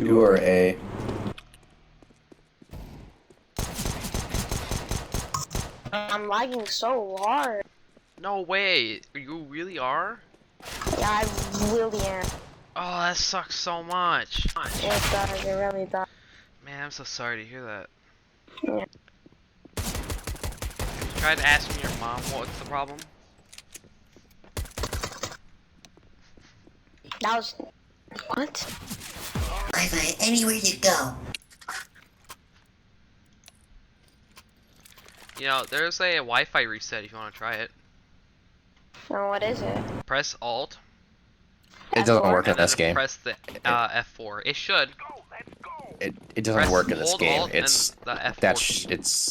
2 or A. I'm lagging so hard. No way. You really are? Yeah, I really am. Oh, that sucks so much. It does, it really does. Man, I'm so sorry to hear that. Yeah. Tried asking your mom what's the problem? That was... What? Wi-Fi anywhere you go. You know, there's a Wi-Fi reset if you want to try it. Oh, what is it? Press Alt. It doesn't F4? work in and then this game. Press the F4. It should. It doesn't Press work in this hold game. Alt It's and the F4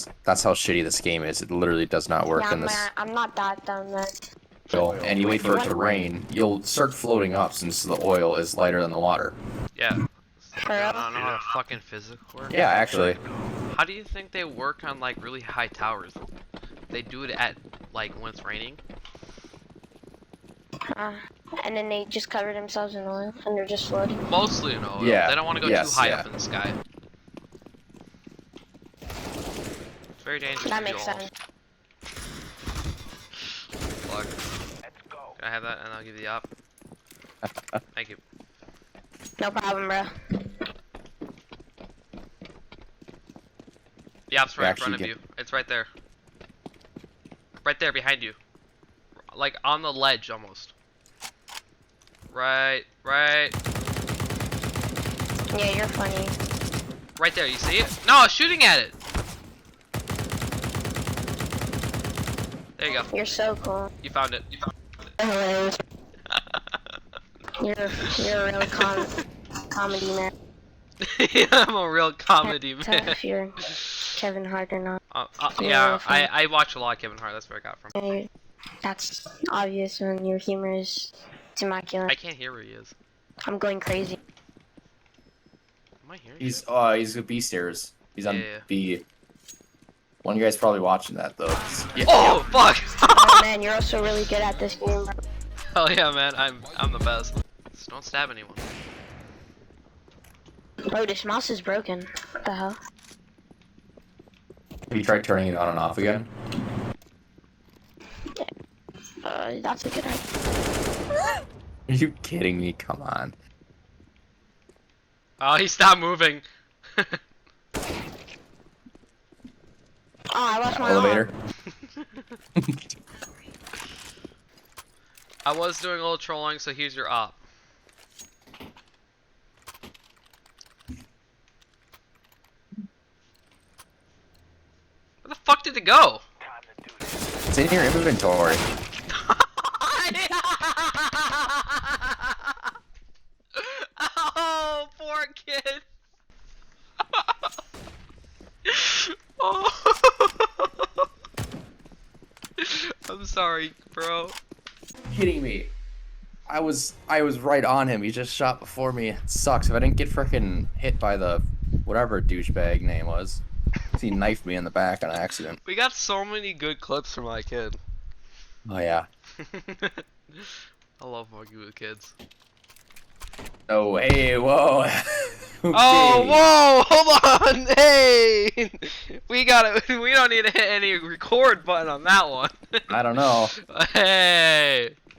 key. that's how shitty this game is. It literally does not work Yeah, in this. I'm not that dumb then. So, and you wait for it to rain, you'll start floating up since the oil is lighter than the water. Yeah. For I real? don't know how the fucking physics work. Yeah, actually. How do you think they work on like really high towers? They do it at like when it's raining. And then they just cover themselves in oil and they're just floating. Mostly in oil. Yeah, They don't want to go yes, too high yeah. up in the sky. It's very dangerous. That to do makes all. sense. Plug. Can I have that and I'll give you the op? Thank you. No problem, bro. The op's right in Actually front of get- you. It's right there. Right there behind you. Like on the ledge almost. Right. Yeah, you're funny. Right there, you see it? No, I was shooting at it! There you go. You're so cool. You found it. You're a real comedy man. I'm a real comedy Tell man. if you're Kevin Hart or not. Yeah, real funny. I watch a lot of Kevin Hart. That's where I got from. And that's obvious when your humor is it's immaculate. I can't hear where he is. I'm going crazy. Am I hearing He's you? he's a B stairs. He's on Yeah. B. One of you guys probably watching that though. Yeah. Oh fuck! Oh man, you're also really good at this game, bro. Hell yeah, man! I'm the best. Just don't stab anyone. Bro, this mouse is broken. What the hell? Have you tried turning it on and off again? That's a good idea. Are you kidding me? Come on. Oh, he stopped moving. Oh, I lost my Elevator. arm. I was doing a little trolling, so here's your op. Where the fuck did it go? It's in your inventory. Oh, poor kid. Oh. I'm sorry, bro. Kidding me. I was right on him. He just shot before me. It sucks. If I didn't get frickin' hit by the whatever douchebag name was. He knifed me in the back on accident. We got so many good clips from my kid. Oh yeah. I love fucking with kids. Oh hey, whoa. Okay. Oh, whoa! Hold on! Hey! We gotta. We don't need to hit any record button on that one. I don't know. Hey!